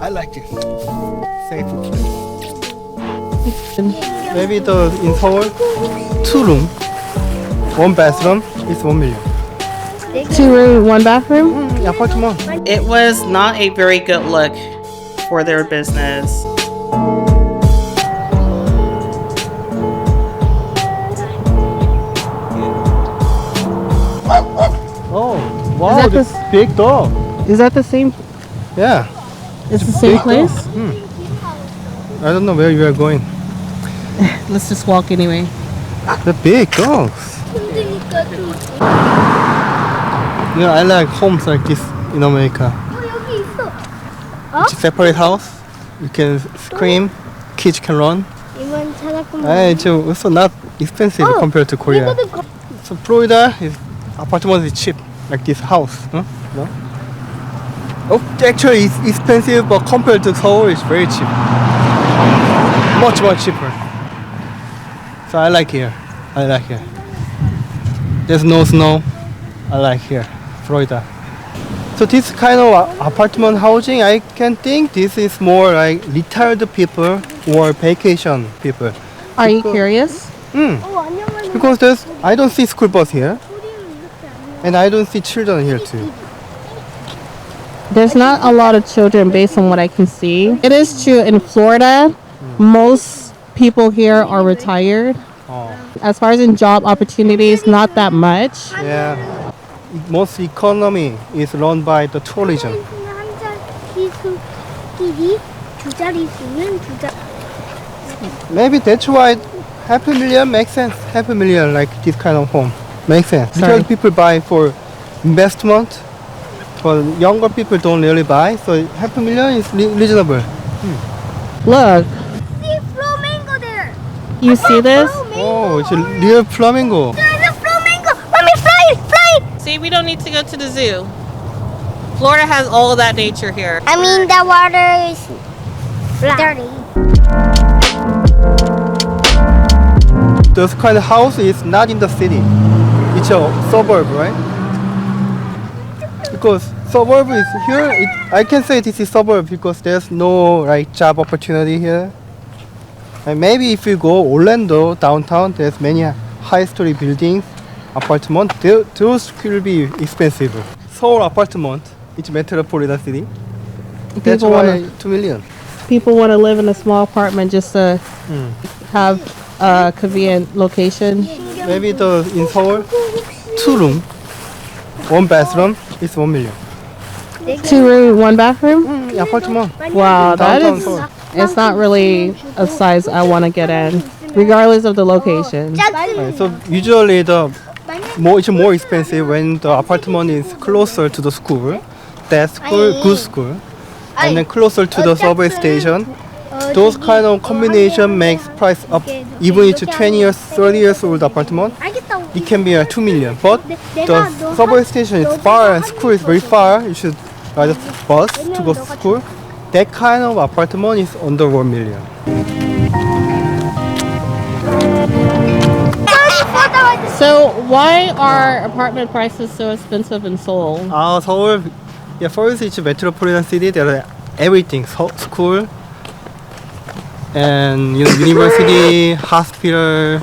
I like this. Safe. Maybe in Seoul, 2 room, 1 bathroom is 1 million. 2 room, 1 bathroom? Apartment. It was not a very good look for their business. Oh, wow, that this big dog. Is that the same? Yeah. It's the same big place? dog. I don't know where you are going. Let's just walk anyway. The big dogs. I like homes like this in America. 여기 있어. It's a separate house. You can scream, kids can run. 이만 찾았구만. And it's also not expensive compared to Korea. So Florida is apartment is cheap, like this house. Huh? No? Oh, actually it's expensive, but compared to Seoul, it's very cheap. Much cheaper. So I like here. There's no snow. I like here, Florida. So this kind of apartment housing, I can think this is more like retired people or vacation people. Are you curious? Because I don't see school bus here, and I don't see children here too. There's not a lot of children based on what I can see. It is true in Florida, most people here are retired. Oh. As far as in job opportunities, not that much. Yeah. Most economy is run by the tourism. Maybe that's why $500,000 makes sense. $500,000 like this kind of home makes sense. Sorry. Because people buy for investment, but younger people don't really buy. So $500,000 is reasonable. Look, See flamingo there. you see this? Oh, it's a real flamingo. There's a flamingo. Mommy, fly. See, we don't need to go to the zoo. Florida has all of that nature here. I mean, the water is dirty. This kind of house is not in the city. It's a suburb, right? Because suburb is here. I can say this is suburb because there's no job opportunity here. And maybe if you go Orlando downtown, there's many high-story buildings, apartment. Those will be expensive. Seoul apartment, it's metropolitan city. That's People why wanna- 2 million. People want to live in a small apartment just to have a convenient location. Maybe in Seoul, 2 room, 1 bathroom is 1 million. 2 room, 1 bathroom? Apartment. Wow, that Downtown is. Seoul. It's not really a size I want to get in, regardless of the location. Right, so usually it's more expensive when the apartment is closer to the school. That school, good school, and then closer to the subway station. Those kind of combination makes price up. Even it's a 20 years, 30 years old apartment, it can be 2 million. But the subway station is far and school is very far. You should ride a bus to go to school. That kind of apartment is under 1 million. So, why are apartment prices so expensive in Seoul? Seoul, yeah, first it's a metropolitan city. There are everything, school, and university, hospital,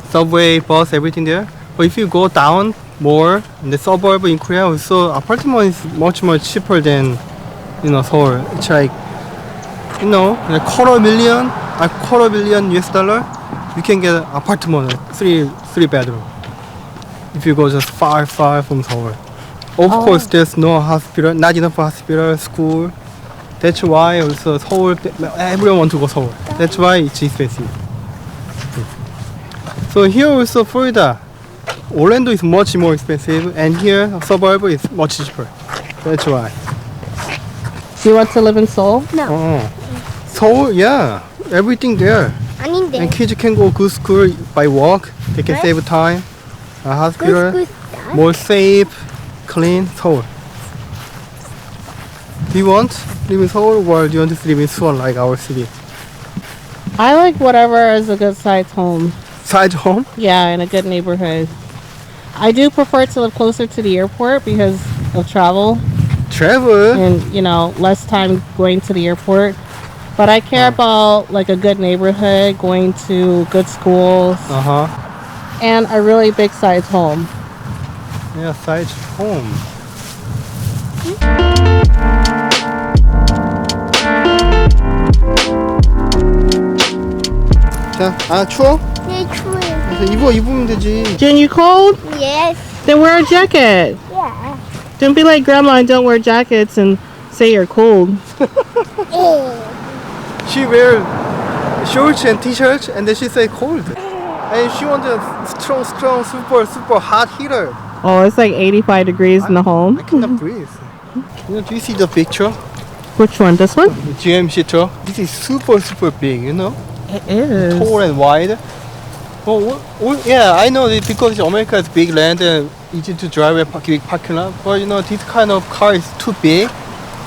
subway, bus, everything there. But if you go down more in the suburb in Korea, also apartment is much cheaper than Seoul. It's like like quarter million US dollar, you can get an apartment, three bedroom. If you go just far from Seoul. Of course, there's no hospital, not enough hospital, school. That's why also Seoul, everyone want to go Seoul. That's why it's expensive. So here also Florida, Orlando is much more expensive, and here suburb is much cheaper. That's why. Do you want to live in Seoul? Seoul, yeah, everything there. 아닌데. And kids can go good school by walk. They can save time. A hospital, more safe, clean Seoul. Do you want to live in Seoul or do you want to live in Suwon like our city? I like whatever is a good sized home. Side home? Yeah, in a good neighborhood. I do prefer to live closer to the airport because of travel. travel. and less time going to the airport. But I care about like a good neighborhood, going to good schools, and a really big size home. Yeah, size home. 자, 추워? 네, 추워요. 그래서 입으면 되지. Jin, you cold? Yes. Then wear a jacket. Yeah. Don't be like grandma and don't wear jackets and say you're cold. She wear shorts and t-shirts and then she say cold. And she wants a strong, super hot heater. Oh, it's like 85 degrees in the home. I cannot breathe. Do you see the picture? Which one? This one? The GMC truck. This is super big, It is. tall and wide. Yeah, I know it because America has big land and easy to drive a big parking lot. But this kind of car is too big,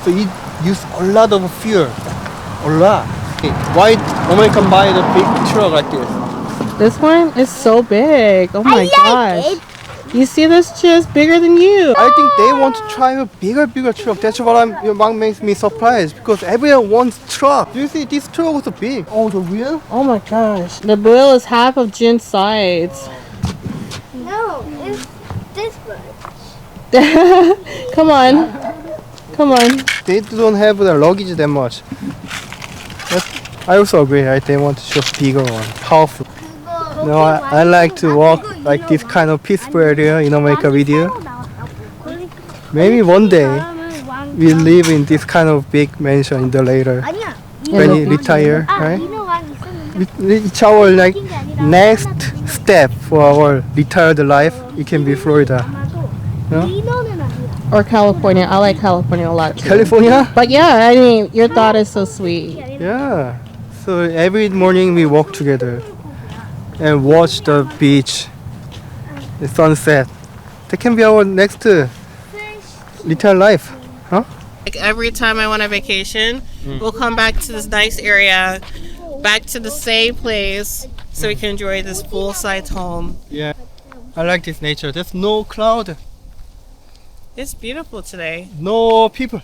so it use a lot of fuel. A lot. Why American buy the big truck like this? This one is so big. Oh my gosh. it. You see this just bigger than you. I think they want to try a bigger truck. That's what makes me surprised because everyone wants truck. Do you see this truck was so big? Oh, the wheel? Oh my gosh. The wheel is half of Jin's sides. No, it's this one. Come on. Come on. They don't have the luggage that much. I also agree, right? They want to show bigger one, powerful. No, I like to walk like this kind of peaceful area in America with you. Maybe one day we live in this kind of big mansion in the later when you retire, right? It's our like next step for our retired life. It can be Florida, Or California. I like California a lot too. California. But yeah, I mean, your thought is so sweet. Yeah. So every morning we walk together and watch the beach, the sunset. That can be our next retired life, huh? Like every time I want a vacation, we'll come back to this nice area, back to the same place, so we can enjoy this full-size home. Yeah. I like this nature. There's no cloud, It's beautiful today. no people.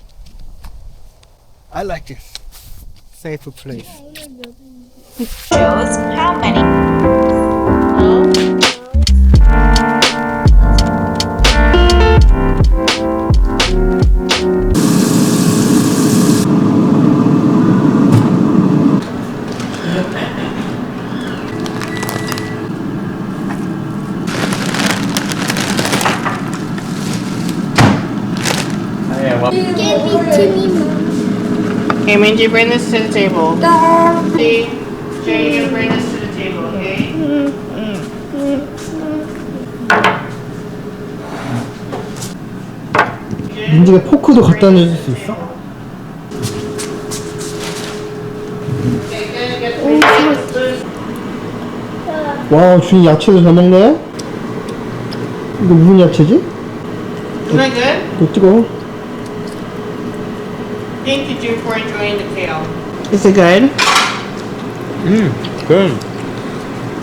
I like this safe place. Shows how many. Okay, Minji, bring this to the table. See? Jay, you're gonna bring this to the table, okay? 민지가 포크도 갖다 줄 수 있어? 와우, 준이 야채도 잘 먹네? 이거 무슨 야채지? Is that good? 이거 찍어. Thank you, June, for enjoying the kale. Is it good? Good.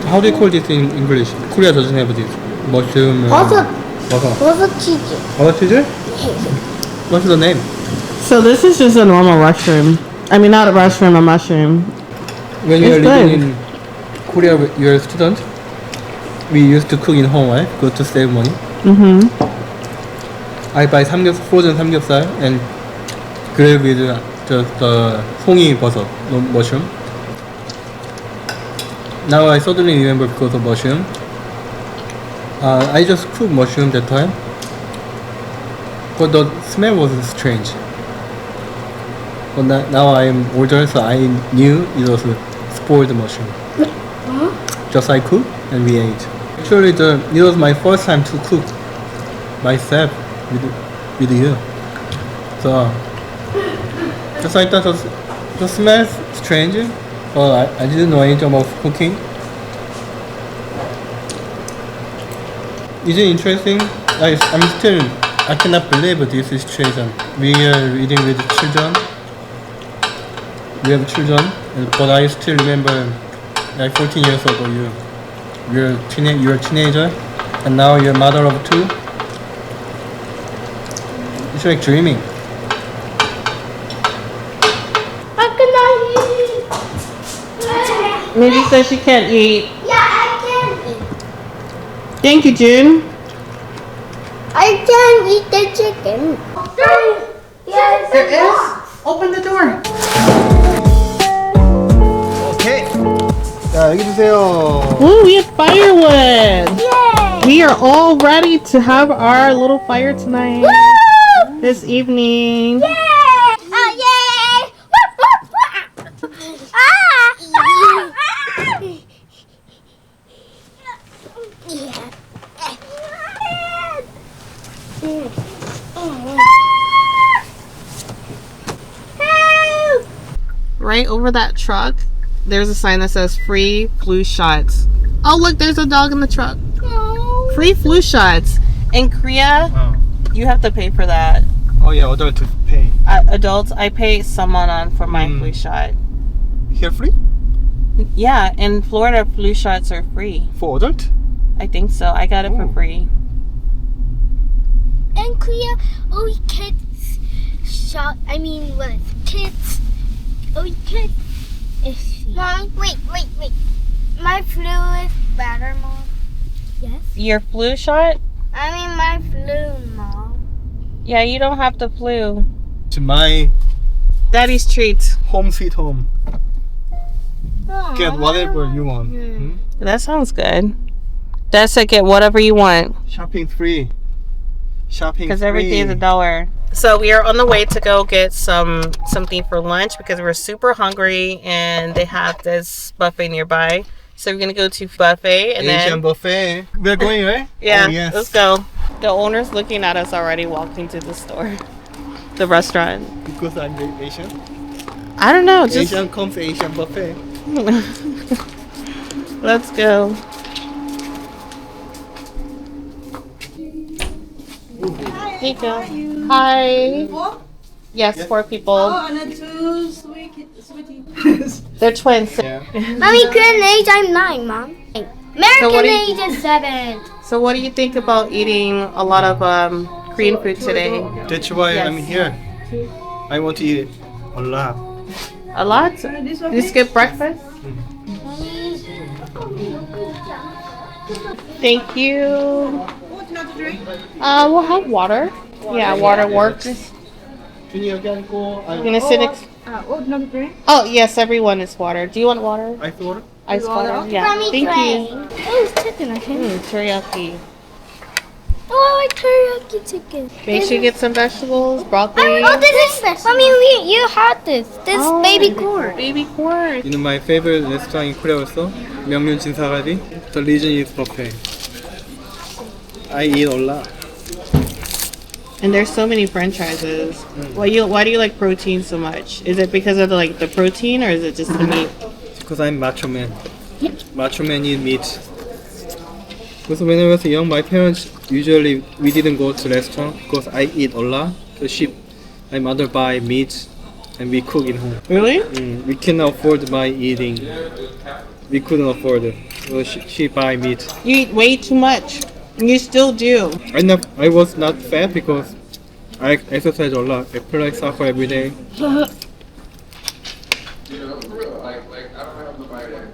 How do you call this in English? Korea doesn't have this. Mushroom. 버섯. 버섯. 버섯 치즈. 버섯 치즈? What's the name? So this is just a normal mushroom. I mean, not a mushroom, a mushroom. When you are It's living good. in Korea, you're a student. We used to cook in home, right? Go to save money. I buy frozen samgyeopsal and grill with the 송이 버섯, no mushroom. Now I suddenly remember because of mushroom. I just cooked mushroom that time, but the smell was strange. But now I am older, so I knew it was spoiled mushroom. Just I cooked and we ate. Actually, it was my first time to cook myself with you. So just I thought the smell strange, but I didn't know anything about cooking. Is it interesting? I cannot believe this situation. We are reading with children. We have children, but I still remember like 14 years ago you're a teenager, and now you're a mother of two. It's like dreaming. Mindy says she can't eat. Yeah, I can eat. Thank you, June. I can eat the chicken. Yes, There is. Open the door. 오케이. 자, 여기 주세요. Ooh, we have firewood. Yay! We are all ready to have our little fire tonight. Woo! This evening. Yay! Oh, yay! Ah! Right over that truck, there's a sign that says free flu shots. Oh, look, there's a dog in the truck. Free flu shots. In Korea, you have to pay for that. Oh yeah, adult pay. Adults, I pay someone on for my flu shot. Here free? Yeah, in Florida, flu shots are free. For adult? I think so. I got it for free. In Korea, only kids shot. I mean, what is kids? Only kids is free. Mom, wait. My flu is better, Mom. Yes. Your flu shot? I mean, my flu, Mom. Yeah, you don't have the flu. To my Daddy's treats. home sweet home. Oh, Get whatever you want. That sounds good. That's it. Get whatever you want. Shopping free. Shopping Because free. everything is $1. So we are on the way to go get something for lunch because we're super hungry and they have this buffet nearby. So we're gonna go to buffet and Asian then buffet. We're going, right? yeah, Oh, yes. let's go. The owner's looking at us already walking to the store, the restaurant. Because I'm Asian. I don't know. Just Asian comes Asian buffet. let's go. Hey, Joe. Hi. Yes, 4 people. And then 2 sweeties. They're twins. Yeah. Mommy, Korean age, I'm 9, Mom. American what do you- age is 7. So what do you think about eating a lot of Korean food today? That's why Yes. I'm here. I want to eat a lot. A lot? You skip breakfast? Thank you. What not to drink? We'll have water. Yeah, water works. 준이 여기 앉고. You gonna sit next? What not to drink? Oh yes, everyone is water. Do you want water? Ice water? Ice water? Yeah. Mommy, Thank you. Oh, it's chicken, okay? Teriyaki. Oh, I like teriyaki chicken. Make sure you get some vegetables, broccoli. Oh, this is Mommy. You had this. This Oh, baby corn. Baby corn. You know my favorite restaurant in Korea also? 명륜 진사갈비. The reason is buffet. I eat a lot. And there's so many franchises. Why do you like protein so much? Is it because of the protein or is it just the meat? Because I'm macho man. Macho man eat meat. Because when I was young, my parents usually we didn't go to restaurant because I eat a lot. So my mother buy meat and we cook in home. Really? We cannot afford by eating. We couldn't afford it. So she buy meat. You eat way too much. You still do. I was not fat because I exercise a lot. I play soccer every day.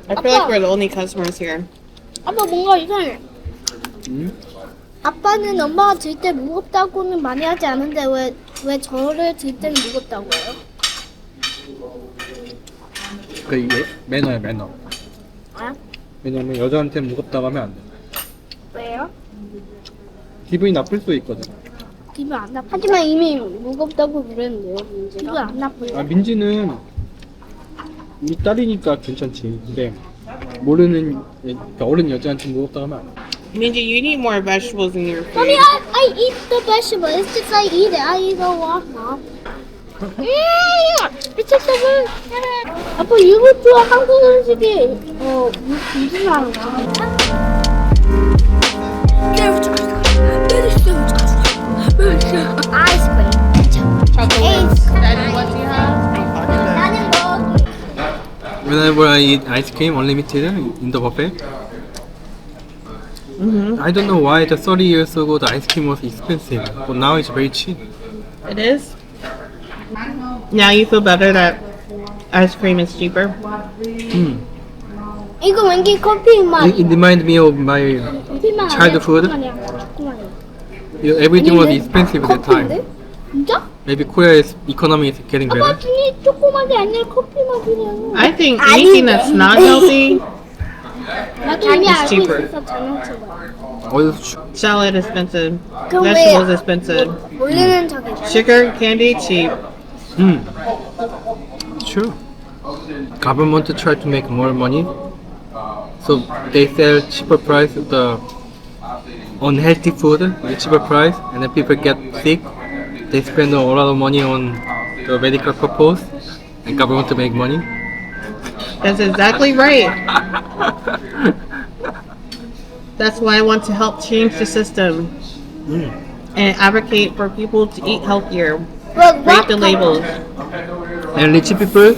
I feel like we're the only customers here. 아빠 뭔가 이상해. 아빠는 엄마가 들 때 무겁다고는 많이 하지 않은데 왜 저를 들 때는 무겁다고 해요? 그 이게 매너야 매너. 아? 왜냐면 여자한테 무겁다고 하면 안 돼. 왜요? 기분이 나쁠 수 있거든. 기분 안 나빠. 하지만 이미 무겁다고 그랬는데요, 민지가. 기분 안 나빠요. 아 민지는 우리 딸이니까 괜찮지. 근데 모르는 어른 여자한테 무겁다고 하면 안 돼. Minji, you need more vegetables in your Mommy, food. I eat the vegetable. It's just I eat it. I eat a lot, Mom. It's just a word. 아빠 이것도 한국 음식이 무슨 말이야? Ice cream. Chocolate. Daddy, what do you have? 나는 뭐? Whenever I eat ice cream unlimited in the buffet, I don't know why the 30 years ago the ice cream was expensive, but now it's very cheap. It is. Now you feel better that ice cream is cheaper. 이거 왠지 커피 맛. It reminds me of my 커피 맛. childhood. Everything was expensive at that time. 진짜? Maybe Korea's economy is getting better. 아빠 눈이 조그맣게 아니라 커피 맛이래요. I think anything that's not healthy, 나 감이 It's 알고 cheaper. 있어서 장난친 거야. salad expensive, 그럼 왜 vegetables expensive, 모르는 척해? sugar, candy cheap. True. Government try to make more money, so they sell cheaper price of the unhealthy food at cheaper price, and then people get sick. They spend a lot of money on the medical purpose, and government to make money. That's exactly right. That's why I want to help change the system and advocate for people to eat healthier. Read the labels. And rich people,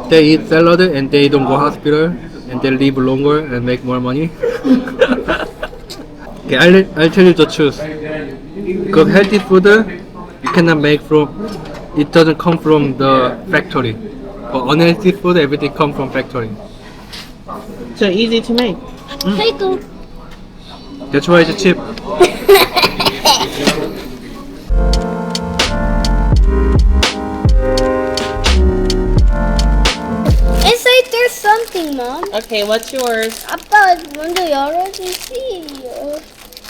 they eat salad and they don't go hospital, and they live longer and make more money. Okay, I'll tell you the truth. Because healthy food you cannot make from, it doesn't come from the factory. But unhealthy food, everything comes from factory. So easy to make. 페이크. That's why it's cheap. Inside there's something, Mom. Okay, what's yours? 아빠 먼저 열어주세요.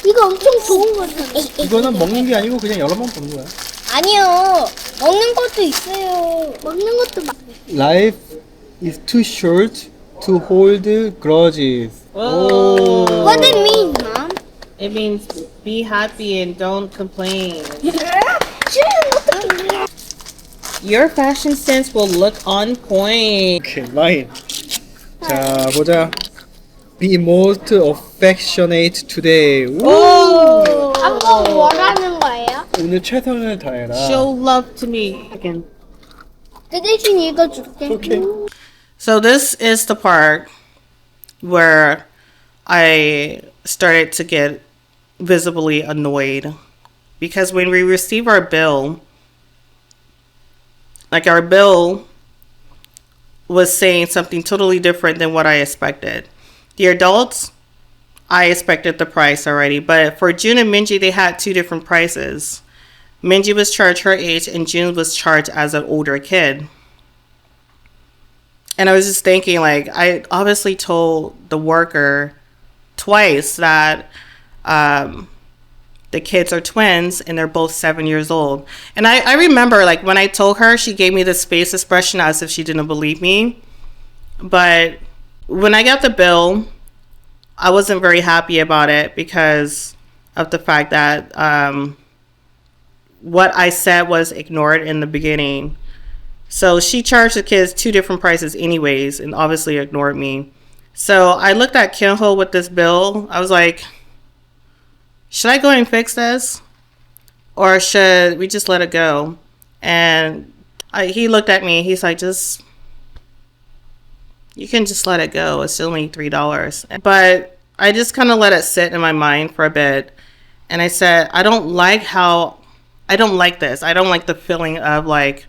이거 엄청 좋은 거잖아. 이거는 먹는 게 아니고 그냥 여러 번 보는 거야. 아니요. 먹는 것도 있어요. 먹는 것도 막. Life is too short to hold grudges. Whoa. What does it mean, Mom? It means be happy and don't complain. Your fashion sense will look on point. Okay, mine. 자, 보자. Be most affectionate today. 오! 아빠 뭐라는 거예요? 오늘 최선을 다해라. Show love to me. Again. 그 대신 읽어줄게. Okay. So this is the part where I started to get visibly annoyed because when we receive our bill, like our bill was saying something totally different than what I expected. The adults, I expected the price already, but for June and Minji, they had two different prices. Minji was charged her age and June was charged as an older kid. And I was just thinking, like, I obviously told the worker twice that the kids are twins and they're both 7 years old. And I remember, like, when I told her, she gave me this face expression as if she didn't believe me. But when I got the bill, I wasn't very happy about it because of the fact that what I said was ignored in the beginning. So she charged the kids two different prices anyways and obviously ignored me. So I looked at Kyungho with this bill. I was like, should I go and fix this? Or should we just let it go? And he looked at me. He's like, you can just let it go. It's only $3. But I just kind of let it sit in my mind for a bit. And I said, I don't like this. I don't like the feeling of like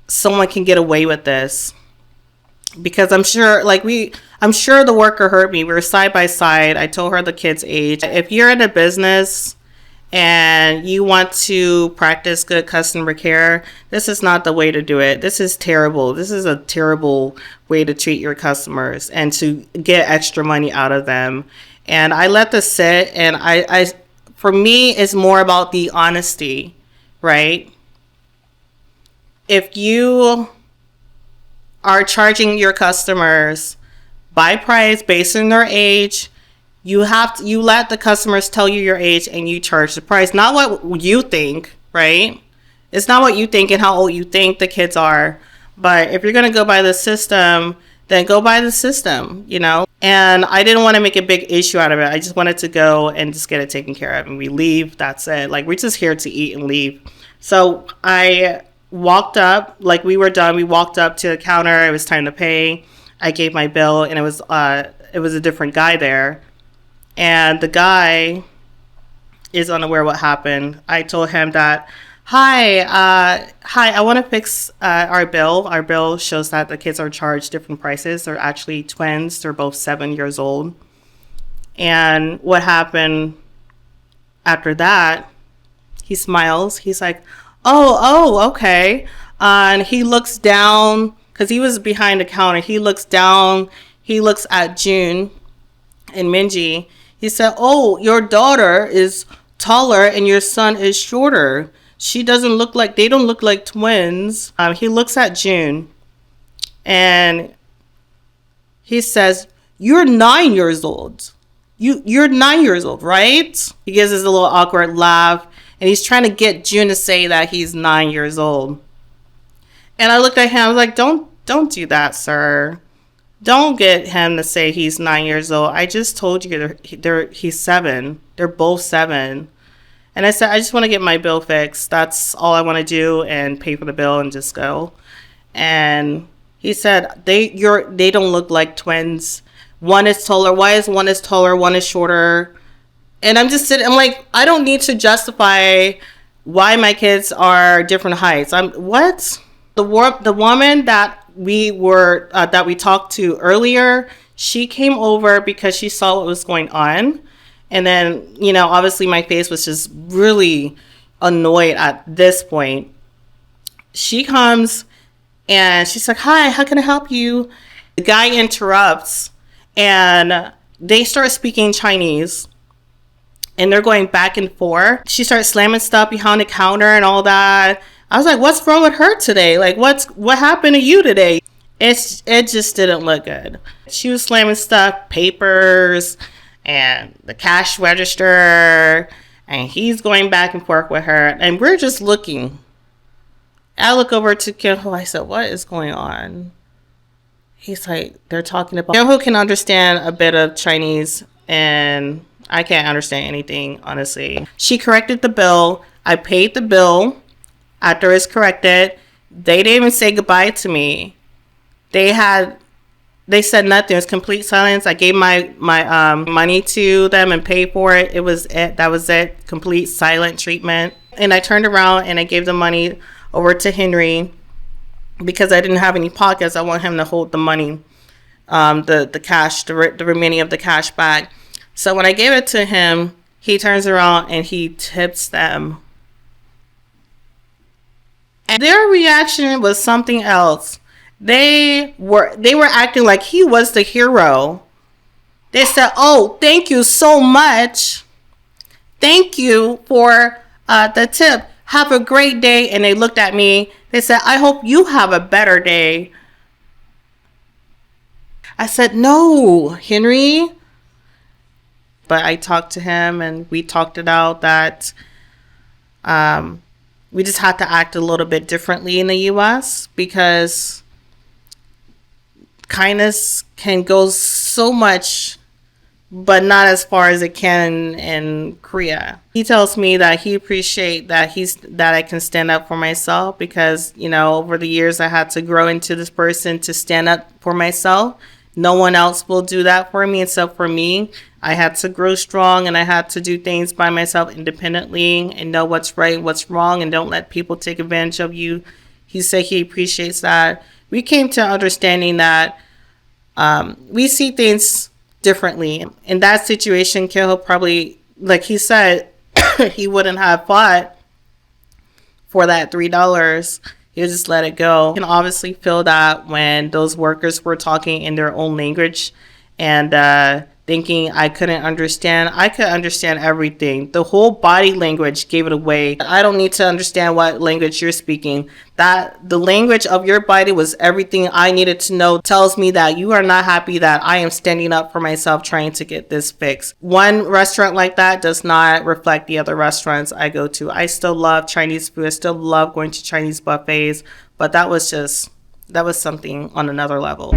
someone can get away with this. Because I'm sure the worker heard me. We were side by side. I told her the kid's age. If you're in a business and you want to practice good customer care, this is not the way to do it. This is terrible. This is a terrible way to treat your customers and to get extra money out of them. And I let this sit, and I for me, it's more about the honesty, right? If you are charging your customers by price based on their age, you let the customers tell you your age and you charge the price, not what you think, right? It's not what you think and how old you think the kids are. But if you're going to go by the system, then go by the system, you know? And I didn't want to make a big issue out of it. I just wanted to go and just get it taken care of. And we leave, that's it. Like, we're just here to eat and leave. So I walked up, like we were done. We walked up to the counter. It was time to pay. I gave my bill, and it was a different guy there. And the guy is unaware what happened. I told him that Hi, I want to fix our bill. Our bill shows that the kids are charged different prices. They're actually twins. They're both 7 years old. And what happened after that, he smiles. He's like, oh, okay. And he looks down, because he was behind the counter. He looks down. He looks at June and Minji. He said, oh, your daughter is taller and your son is shorter. They don't look like twins. He looks at June and he says, you're 9 years old. You're 9 years old, right? He gives this little awkward laugh and he's trying to get June to say that he's 9 years old. And I looked at him, I was like, don't do that, sir. Don't get him to say he's 9 years old. I just told you he's 7. They're both 7. And I said, I just want to get my bill fixed. That's all I want to do, and pay for the bill and just go. And he said, they don't look like twins. One is taller. Why is one is taller? One is shorter. And I'm just sitting, I'm like, I don't need to justify why my kids are different heights. What? The woman that we talked to earlier, she came over because she saw what was going on. And then, obviously my face was just really annoyed at this point. She comes and she's like, hi, how can I help you? The guy interrupts and they start speaking Chinese and they're going back and forth. She starts slamming stuff behind the counter and all that. I was like, what's wrong with her today? Like, what happened to you today? It just didn't look good. She was slamming stuff, papers, and the cash register, and he's going back and forth with her, and we're just looking. I look over to Kyungho. I said, what is going on? He's like, they're talking about... Kyungho can understand a bit of Chinese, and I can't understand anything, honestly. She corrected the bill. I paid the bill. After it's corrected, they didn't even say goodbye to me. They said nothing. It was complete silence. I gave my money to them and paid for it. That was it. Complete silent treatment. And I turned around and I gave the money over to Henry because I didn't have any pockets. I want him to hold the money, the cash, the remaining of the cash back. So when I gave it to him, he turns around and he tips them. And their reaction was something else. They were acting like he was the hero. They said, oh, thank you so much. Thank you for the tip. Have a great day. And they looked at me. They said, I hope you have a better day. I said, no, Henry. But I talked to him and we talked it out that we just had to act a little bit differently in the U.S. because kindness can go so much, but not as far as it can in Korea. He tells me that he appreciates that I can stand up for myself because, over the years I had to grow into this person to stand up for myself. No one else will do that for me except for me. I had to grow strong and I had to do things by myself independently and know what's right, what's wrong, and don't let people take advantage of you. He said he appreciates that. We came to understanding that we see things differently. In that situation, Kyungho probably, like he said, he wouldn't have fought for that $3. He'll just let it go. You can obviously feel that when those workers were talking in their own language and thinking I couldn't understand. I could understand everything. The whole body language gave it away. I don't need to understand what language you're speaking. That the language of your body was everything I needed to know. Tells me that you are not happy that I am standing up for myself trying to get this fixed. One restaurant like that does not reflect the other restaurants I go to. I still love Chinese food. I still love going to Chinese buffets, but that was something on another level.